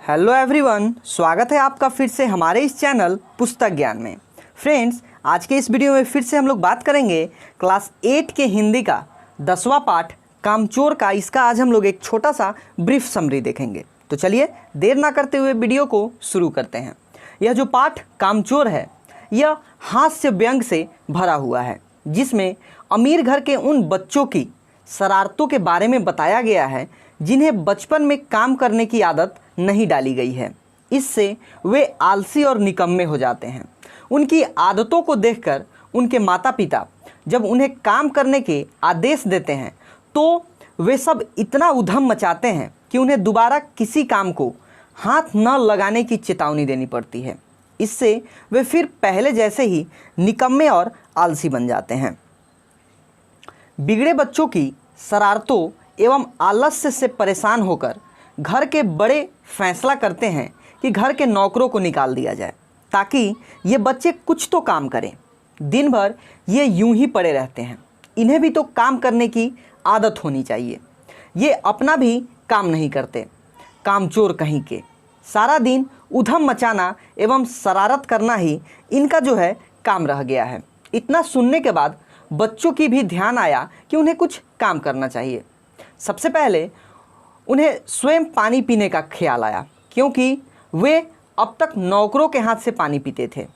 Hello everyone, स्वागत है आपका फिर से हमारे इस चैनल पुस्तक ज्ञान में। फ्रेंड्स, आज के इस वीडियो में फिर से हम लोग बात करेंगे क्लास 8 के हिंदी का 10वां पाठ कामचोर का। इसका आज हम लोग एक छोटा सा ब्रीफ समरी देखेंगे। तो चलिए देर ना करते हुए वीडियो को शुरू करते हैं। यह जो पाठ कामचोर है यह हास्य व्यंग से भरा हुआ है, जिसमें अमीर घर के उन बच्चों की शरारतों के बारे में बताया गया है जिन्हें बचपन में काम करने की आदत नहीं डाली गई है। इससे वे आलसी और निकम्मे हो जाते हैं। उनकी आदतों को देखकर उनके माता पिता जब उन्हें काम करने के आदेश देते हैं तो वे सब इतना उधम मचाते हैं कि उन्हें दोबारा किसी काम को हाथ न लगाने की चेतावनी देनी पड़ती है। इससे वे फिर पहले जैसे ही निकम्मे और आलसी बन जाते हैं। बिगड़े बच्चों की शरारतों एवं आलस्य से परेशान होकर घर के बड़े फैसला करते हैं कि घर के नौकरों को निकाल दिया जाए ताकि ये बच्चे कुछ तो काम करें। दिन भर ये यूं ही पड़े रहते हैं। इन्हें भी तो काम करने की आदत होनी चाहिए। ये अपना भी काम नहीं करते, कामचोर कहीं के। सारा दिन उधम मचाना एवं शरारत करना ही इनका जो है काम रह गया है। इतना सुनने के बाद बच्चों की भी ध्यान आया कि उन्हें कुछ काम करना चाहिए। सबसे पहले उन्हें स्वयं पानी पीने का ख्याल आया, क्योंकि वे अब तक नौकरों के हाथ से पानी पीते थे।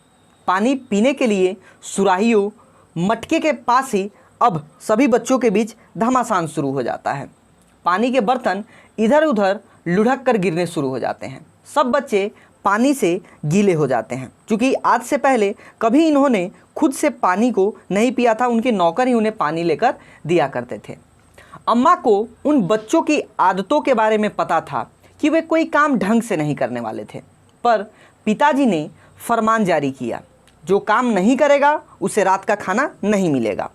पानी पीने के लिए सुराहियों मटके के पास ही अब सभी बच्चों के बीच घमासान शुरू हो जाता है। पानी के बर्तन इधर उधर लुढ़क कर गिरने शुरू हो जाते हैं। सब बच्चे पानी से गीले हो जाते हैं। क्योंकि आज से पहले कभी इन्होंने खुद से पानी को नहीं पिया था, उनके नौकर ही उन्हें पानी लेकर दिया करते थे। अम्मा को उन बच्चों की आदतों के बारे में पता था कि वे कोई काम ढंग से नहीं करने वाले थे, पर पिताजी ने फरमान जारी किया, जो काम नहीं करेगा उसे रात का खाना नहीं मिलेगा।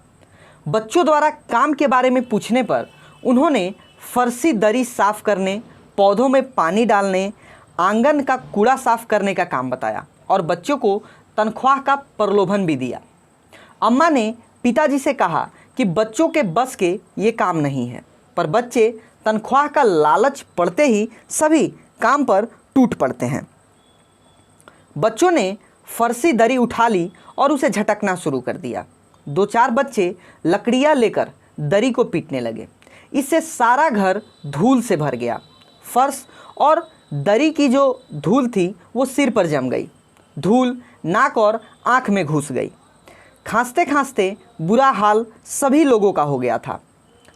बच्चों द्वारा काम के बारे में पूछने पर उन्होंने फर्शी दरी साफ करने, पौधों में पानी डालने, आंगन का कूड़ा साफ करने का काम बताया और बच्चों को तनख्वाह का प्रलोभन भी दिया। अम्मा ने पिताजी से कहा कि बच्चों के बस के ये काम नहीं है, पर बच्चे तनख्वाह का लालच पड़ते ही सभी काम पर टूट पड़ते हैं। बच्चों ने फर्शी दरी उठा ली और उसे झटकना शुरू कर दिया। 2-4 बच्चे लकड़ियाँ लेकर दरी को पीटने लगे। इससे सारा घर धूल से भर गया। फर्श और दरी की जो धूल थी वो सिर पर जम गई। धूल नाक और आँख में घुस गई। खांसते खांसते बुरा हाल सभी लोगों का हो गया था।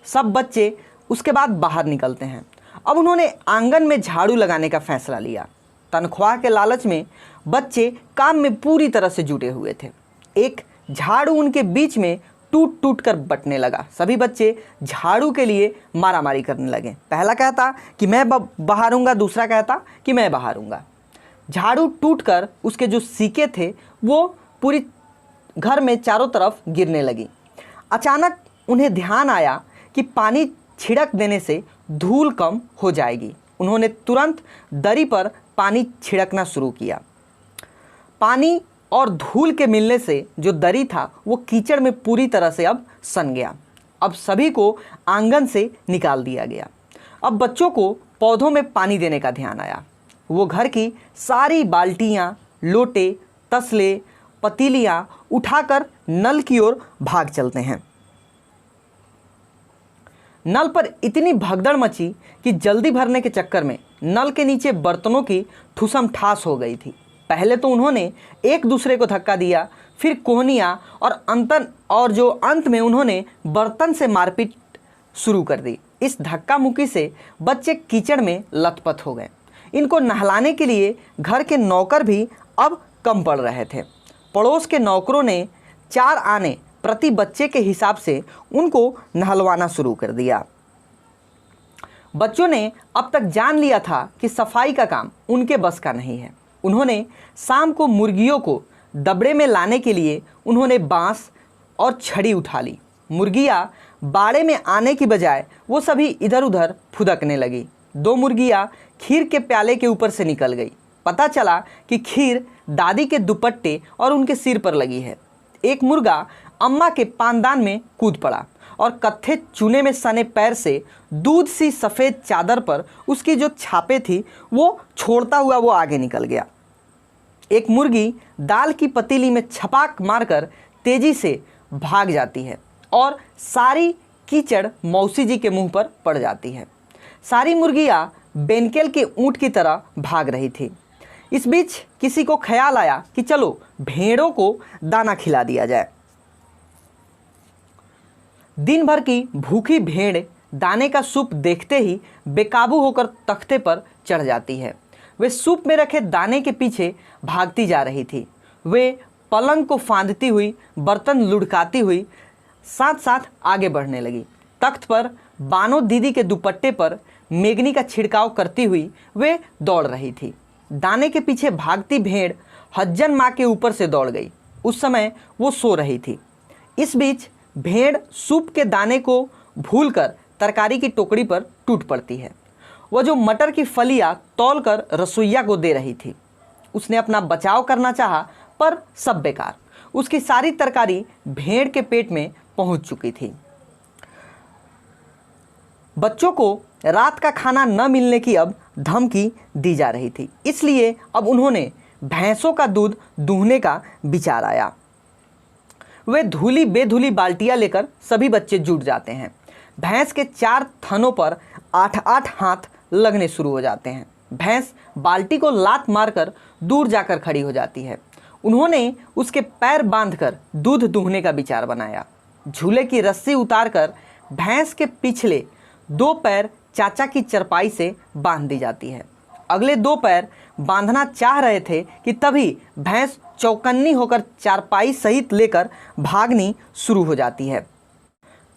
सब बच्चे उसके बाद बाहर निकलते हैं। अब उन्होंने आंगन में झाड़ू लगाने का फैसला लिया। तनख्वाह के लालच में बच्चे काम में पूरी तरह से जुटे हुए थे। एक झाड़ू उनके बीच में टूट टूट कर बटने लगा। सभी बच्चे झाड़ू के लिए मारामारी करने लगे। पहला कहता कि मैं बहारूंगा, दूसरा कहता कि मैं बहारूंगा। झाड़ू टूटकर उसके जो सीके थे वो पूरी घर में चारों तरफ गिरने लगी। अचानक उन्हें ध्यान आया कि पानी छिड़क देने से धूल कम हो जाएगी। उन्होंने तुरंत दरी पर पानी छिड़कना शुरू किया। पानी और धूल के मिलने से जो दरी था वो कीचड़ में पूरी तरह से अब सन गया। अब सभी को आंगन से निकाल दिया गया। अब बच्चों को पौधों में पानी देने का ध्यान आया। वो घर की सारी बाल्टियाँ, लोटे, तसले, पतीलियाँ उठाकर नल की ओर भाग चलते हैं। नल पर इतनी भगदड़ मची कि जल्दी भरने के चक्कर में नल के नीचे बर्तनों की ठुसम ठास हो गई थी। पहले तो उन्होंने एक दूसरे को धक्का दिया, फिर कोहनियाँ और अंत में उन्होंने बर्तन से मारपीट शुरू कर दी। इस धक्का मुक्की से बच्चे कीचड़ में लथपथ हो गए। इनको नहलाने के लिए घर के नौकर भी अब कम पड़ रहे थे। पड़ोस के नौकरों ने 4 आने प्रति बच्चे के हिसाब से उनको नहलवाना शुरू कर दिया। बच्चों ने अब तक जान लिया था कि सफाई का काम उनके बस का नहीं है। उन्होंने शाम को मुर्गियों को दबड़े में लाने के लिए उन्होंने बांस और छड़ी उठा ली। मुर्गियाँ बाड़े में आने की बजाय वो सभी इधर उधर फुदकने लगी। 2 मुर्गियाँ खीर के प्याले के ऊपर से निकल गई। पता चला कि खीर दादी के दुपट्टे और उनके सिर पर लगी है। एक मुर्गा अम्मा के पानदान में कूद पड़ा और कत्थे चूने में सने पैर से दूध सी सफ़ेद चादर पर उसकी जो छापे थी वो छोड़ता हुआ वो आगे निकल गया। एक मुर्गी दाल की पतीली में छपाक मारकर तेजी से भाग जाती है और सारी कीचड़ मौसी जी के मुंह पर पड़ जाती है। सारी मुर्गियां बेनकेल के ऊंट की तरह भाग रही थी। इस बीच किसी को ख्याल आया कि चलो भेड़ों को दाना खिला दिया जाए। दिन भर की भूखी भेड़ दाने का सूप देखते ही बेकाबू होकर तख्ते पर चढ़ जाती है। वे सूप में रखे दाने के पीछे भागती जा रही थी। वे पलंग को फांदती हुई, बर्तन लुढ़काती हुई साथ साथ आगे बढ़ने लगी। तख्त पर बानो दीदी के दुपट्टे पर मेगनी का छिड़काव करती हुई वे दौड़ रही थी। दाने के पीछे भागती भेड़ हज्जन माँ के ऊपर से दौड़ गई। उस समय वो सो रही थी। इस बीच भेड़ सूप के दाने को भूलकर तरकारी की टोकरी पर टूट पड़ती है। वह जो मटर की फलियां तौलकर रसोइया को दे रही थी। उसने अपना बचाव करना चाहा पर सब बेकार। उसकी सारी तरकारी भेड़ के पेट में पहुंच चुकी थी। बच्चों को रात का खाना न मिलने की अब धमकी दी जा रही थी, इसलिए अब उन्होंने भैंसों का दूध दूहने का विचार आया। वे धूली बेधूली बाल्टियां लेकर सभी बच्चे जुट जाते हैं। भैंस के 4 थनों पर 8-8 हाथ लगने शुरू हो जाते हैं। भैंस बाल्टी को लात मारकर दूर जाकर खड़ी हो जाती है। उन्होंने उसके पैर बांधकर दूध दूहने का विचार बनाया। झूले की रस्सी उतारकर भैंस के पिछले 2 पैर चाचा की चरपाई से बांध दी जाती है। अगले 2 पैर बांधना चाह रहे थे कि तभी भैंस चौकन्नी होकर चारपाई सहित लेकर भागनी शुरू हो जाती है।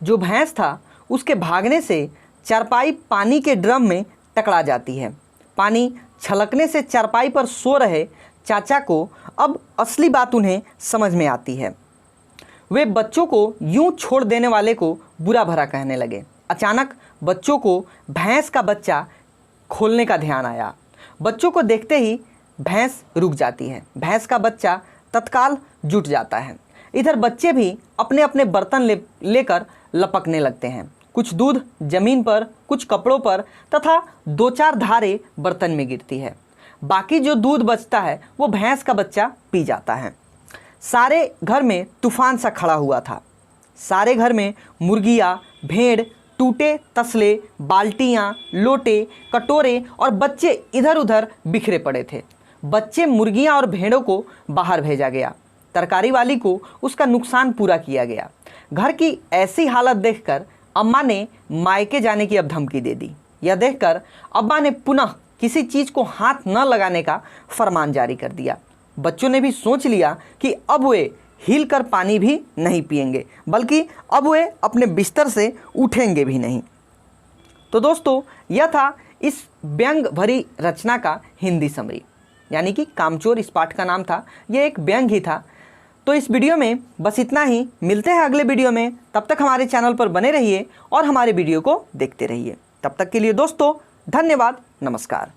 जो भैंस था उसके भागने से चारपाई पानी के ड्रम में टकरा जाती है। पानी छलकने से चारपाई पर सो रहे चाचा को अब असली बात उन्हें समझ में आती है। वे बच्चों को यूं छोड़ देने वाले को बुरा भला कहने लगे। अचानक बच्चों को भैंस का बच्चा खोलने का ध्यान आया। बच्चों को देखते ही भैंस रुक जाती है। भैंस का बच्चा तत्काल जुट जाता है। इधर बच्चे भी अपने अपने बर्तन लेकर लपकने लगते हैं। कुछ दूध जमीन पर, कुछ कपड़ों पर तथा 2-4 धारे बर्तन में गिरती है। बाकी जो दूध बचता है वो भैंस का बच्चा पी जाता है। सारे घर में तूफान सा खड़ा हुआ था। सारे घर में मुर्गियाँ, भेड़, टूटे तसले, बाल्टियाँ, लोटे, कटोरे और बच्चे इधर उधर बिखरे पड़े थे। बच्चे, मुर्गियाँ और भेड़ों को बाहर भेजा गया। तरकारी वाली को उसका नुकसान पूरा किया गया। घर की ऐसी हालत देखकर अम्मा ने मायके जाने की अब धमकी दे दी। यह देखकर अब्बा ने पुनः किसी चीज़ को हाथ न लगाने का फरमान जारी कर दिया। बच्चों ने भी सोच लिया कि अब वे हिल कर पानी भी नहीं पिएंगे, बल्कि अब वे अपने बिस्तर से उठेंगे भी नहीं। तो दोस्तों, यह था इस व्यंग भरी रचना का हिंदी समरी, यानी कि कामचोर इस पाठ का नाम था। यह एक व्यंग ही था। तो इस वीडियो में बस इतना ही। मिलते हैं अगले वीडियो में। तब तक हमारे चैनल पर बने रहिए और हमारे वीडियो को देखते रहिए। तब तक के लिए दोस्तों धन्यवाद, नमस्कार।